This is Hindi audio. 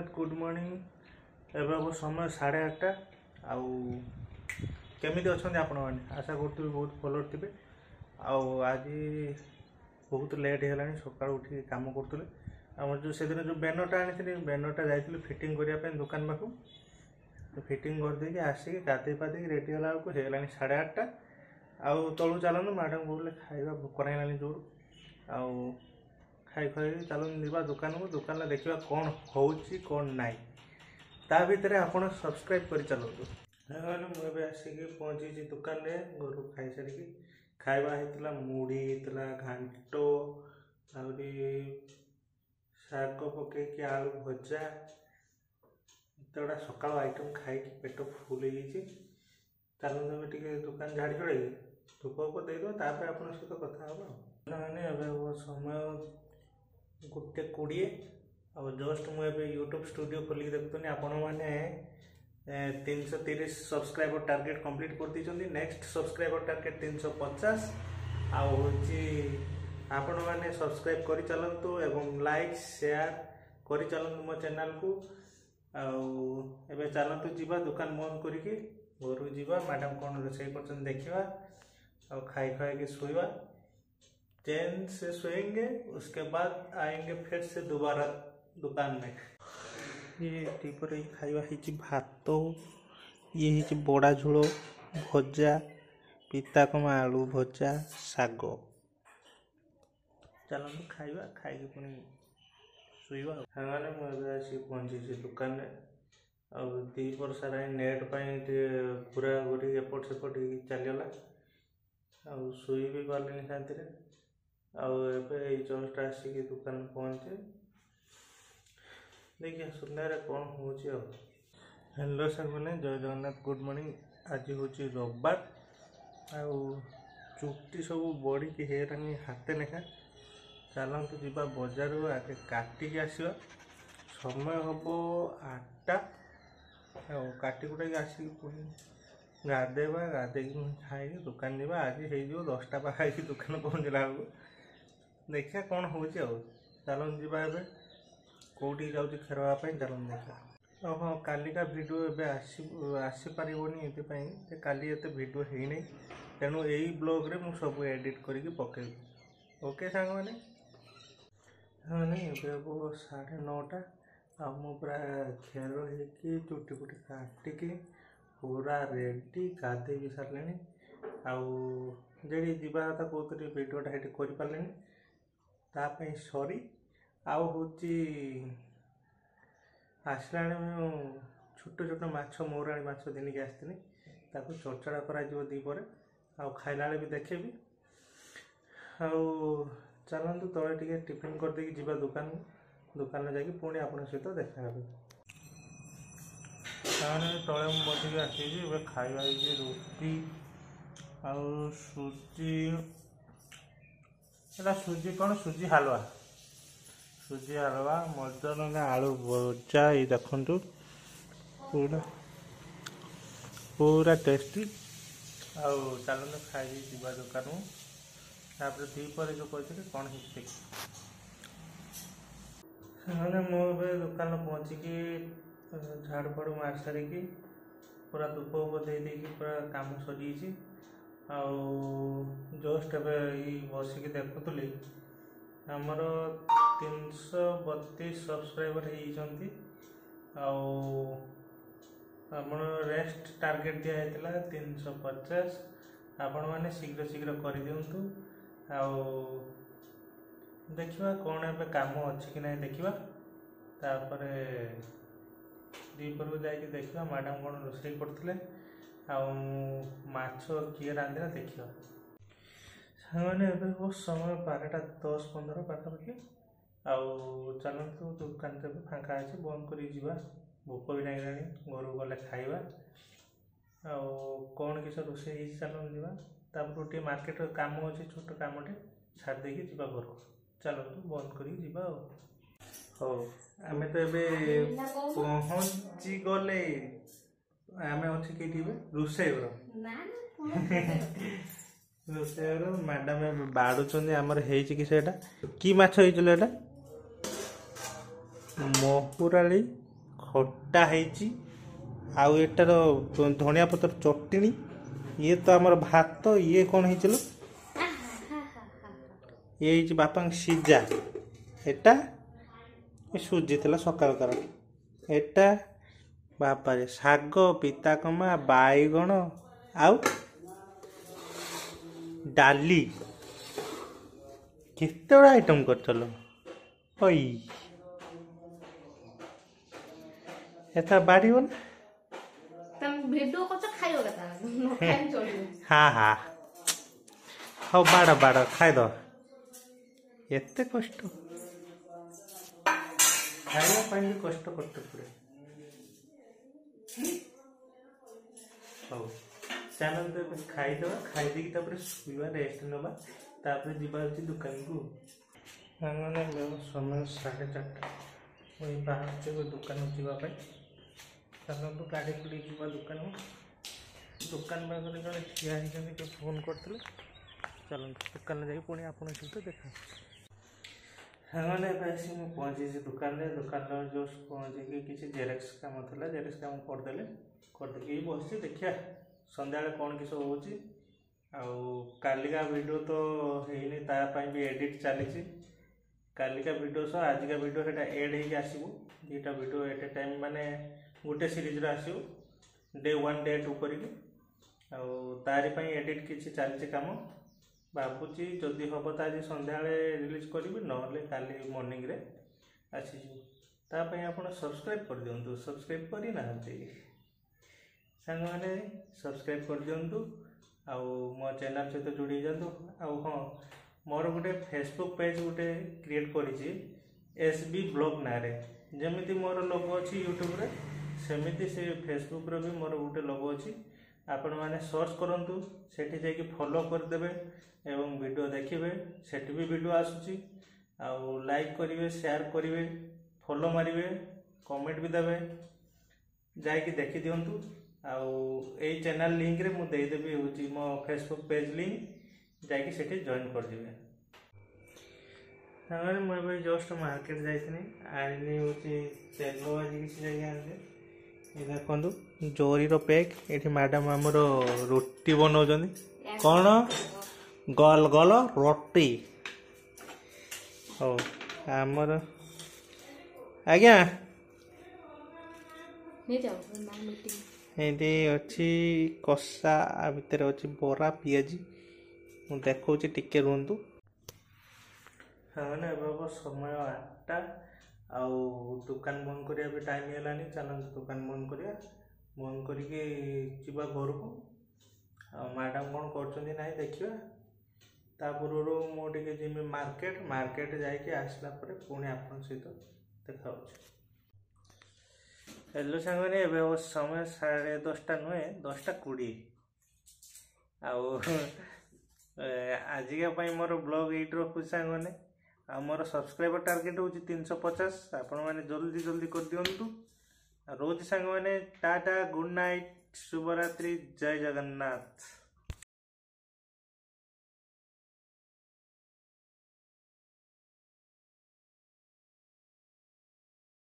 Jagannath good morning. एवं हम समय 8:30 आउ केमी अच्छा आपण मैंने आशा करूँ बहुत भल थे। आज बहुत लेट है सका उठ कम करूँ आम जो से दिन जो बैनरटा आनी बैनरटा जाइए फिटिंग करने दुकान पाखु फिटिंग करदे आसिक गाधे पाधे रेडी होला बेलू होगा 8:30 आउ तलू चलूँ मैडम कहले खाଇବା भोक ना जोर आउ खाई खाई चलूँ जा दुकान को दुकान देखा कौन हो कौन नाई ता भितर आप सब्सक्राइब कर चलतु। मुझे आसिक पहुँची दुकान में घर खाई सारी खाଇବା होता मुढ़ी होता घांट आहरी शाग पकईकि आलू भजा एतटा सकाल आइटम खाई पेट फुल हो चलते टे दुकान झाड़ी चढ़े धूप उप देदेव आप सहित कथा मैंने समय 1:20 और जस्ट मुझे यूट्यूब स्टूडियो खोलिक देखुनी आपण मैंने 330 सब्सक्राइबर टार्गेट कंप्लीट कर दी। नेक्स्ट सब्सक्राइबर टार्गेट 350 आउ आपण मैंने सब्सक्राइब कर चलतु एवं लाइक शेयर कर चलतु मो चैनल को आउ चलतु जीवा दुकान बंद करके घर जीवा मैडम कौन रोसे कर देखा और खाई खाई के सोवा चैन से सोएंगे उसके बाद आएंगे फिर से दोबारा दुकान में। ये टीपर खाଇବା ହେଇଛି भात ये बड़ा झोल भजा पिताकमा आलू भजा शाग चलते खाଇବା खाई पुणी शोवा मैंने मुझे आसी पहुँची दुकान में और दीपर सारा नेट पूरा घूरी एपट सेपट चलगला आई भी पारे शांति जस्ट आसिक दुकान पहुँचे देखिए सुंदर कौन हो। हेलो सर मैंने जय जगन्नाथ गुड मॉर्निंग। आज हूँ रविवार आउ चुट्टी सब बड़ी हेरानी हाथे लेखा चलतु जा बजार आगे काटिक आसवा समय हम 8टा काटिकुटा आसिक पुणी गाधेवा गाधे खाई दुकान जावा आज हो 10टा पाखी दुकान पहुँचला बेलू देखिए कौन हो चलूँ जा कौटी जाऊँ खेरवाई चलूँ देखा हाँ कालिका भिडियो एवं आसीपारे ये काली एत भिडियो है नहीं तेणु यही ब्लॉग रे मु सब एडिट करके पकेबी। ओके सांग मैंने मैंने 9:30 आम पूरा खेर हो चुटी फुटी काटिकी पूरा रेडी गाधे भी सारे आउ जीवा कथा कहते भिडियोटा ये कर तापाई सरी आउ हूँ आसला छोट छोट माछ मौराणी माछ दिनके आसती चर्चड़ा कर दीपर आउ खाइला भी देखेबी आउ चलतु तले टे टिफिन करदे जीवा दुकान दुकान में जाकि पुणी आप सहित देखा तले बसिक आसी खाଇବା रुटी आउ सुजी एटा सुजी कौन सुजी हलवा मजर आलू भजा ये देखु पूरा पूरा टेस्टी आउ चलते खाई जीवा दुकान तापर दीपर जो कहते कौन देख मैंने मुझे दुकान पहुँचिकी झाड़ फाड़ मार सारिकी पूरा धूप उप दे पूरा काम सरी जस्ट बसिक देखुली आमर 332 सब्सक्राइबर होती रेस्ट टार्गेट दिखाई 350 आपण मैंने शीघ्र शीघ्र कर दिंतु देखा कौन ए काम अच्छी कि ना देखा तापर दीपर को जाकि देखा मैडम कौन रोसे करते माछ किए रांधिला देखा मैंने समय 12:10-15 पाखापाखि आउ चलतु दुकान तो फाँका अच्छे बंद कर भोक भी लगे घर गले खाइबा कौन किस रोसे चलूँ जा गोटे मार्केट काम अच्छे छोट कामटे छाड़ी जा घर को चलतु बंद कर हो आम तो ये पहुँची गले आम अच्छे कई रोसे ରୋଷେଇର ମ୍ୟାଡ଼ାମ ବାଡ଼ୁଛନ୍ତି ଆମର ହେଇଛି କି ସେଇଟା କି ମାଛ ହେଇছিল ଏଟା ମହୁରାଳି खट्टा है आउ एटार धनिया पत्र चटनी ये तो आमर भात ये कौन है चलो ये बापा सीजा एटा सुजी थी सकाल कर एटा बापा रे शाग पिताकमा बैगण आउ डाली केते बड़ा आइटम कर चलो ओई एता बाड़ी बन तम वीडियो को तो खाइयो कता न खाइ चलियो हाँ हाँ हो बाड़ा बाड़ा खाइ दो एते कष्ट खाइबा ପାଇଁ भी कष्ट करते पड़े हो चैनल तो कुछ खाई दवा खाई देकी तापर सुइबा रेस्ट नबा तापर जीवा होची दुकान को माने समय 4:30 ओई बाहर से दुकान जीवा ପାଇଁ तो गाड़ी खुली जीवा दुकान दुकान पाखरे जड़े ठिया होती फोन करते चलो दुकान जाकि पुणी आपन सहित देखा मैंने आसी मुझे पहुँची दुकान जो पहुँचे किसी जेरेक्स काम था जेरेक्स काम करदे बस देखिया संध्या कौन किस हो कालिका वीडियो तो है तापाई भी एडिट चली कालिका वीडियो सह आज का वीडियो से एड हो आसो दुटा वीडियो एट ए टाइम माने गोटे सीरीज आसो डे 1 डे 2 करी तारी एडिट किसी चलती काम भावुची जदि हम तो आज संध्या रिलीज करी ना काली मॉर्निंग रे आसीपाई आप सब्सक्राइब कर दिंतु सब्सक्राइब करना सांग मैंने सब्सक्राइब कर दिंतु आउ मो चैनल सहित जोड़ी जातु आउ हाँ मोर गोटे फेसबुक पेज गोटे क्रिएट करी SB ब्लॉग ना जमी मोर लोगो अच्छी यूट्यूब रे सेमिति से फेसबुक रे भी मोर गोटे लोगो अच्छी आपण मैंने सर्च करंतु सेठी जाके फॉलो करदेबे एवं वीडियो देखिए सेठी भी वीडियो आसुची आउ लाइक करिवे शेयर करिवे फॉलो मारिवे कमेंट भी देवे जाके देखि दियंतु आउ ए चैनल लिंक रे मु दे देबी होची मो फेसबुक पेज लिंक जाके सेठी जॉइन कर दिबे हमरे मु भाई जस्ट मार्केट जाइतनी आइनी होची तेलो आज किसी जगह आनले ये देखंतु जोरी रो पैक एठी मैडम हमर रोटी बनाउजनी कोन गल गल रोटी हो हमर आज्ञा ये अच्छी कषा आ भितर अच्छी बरा पियाजी मु देखा टिके रुहतु हाँ समय 8टा आउ दुकान बंद करिया भी टाइम हेलानी चलते दुकान बंद करिया बंद करके जीवा घर को मैडम कौन कर ना देखा तापूर्व मुझे जिमी मार्केट मार्केट जाके आसला पुणी आप सहित देखा हेलो सांगने ए समय 10:30 नुहे 10:20 आजिका मोर ब्लॉग ये रखुच सांगने आ मोर सब्सक्राइबर टार्गेट हूँ 350 आपण मैंने जल्दी जल्दी कर दिंतु रोज सांग मैंने टाटा गुड नाइट शुभरात्रि जय जगन्नाथ।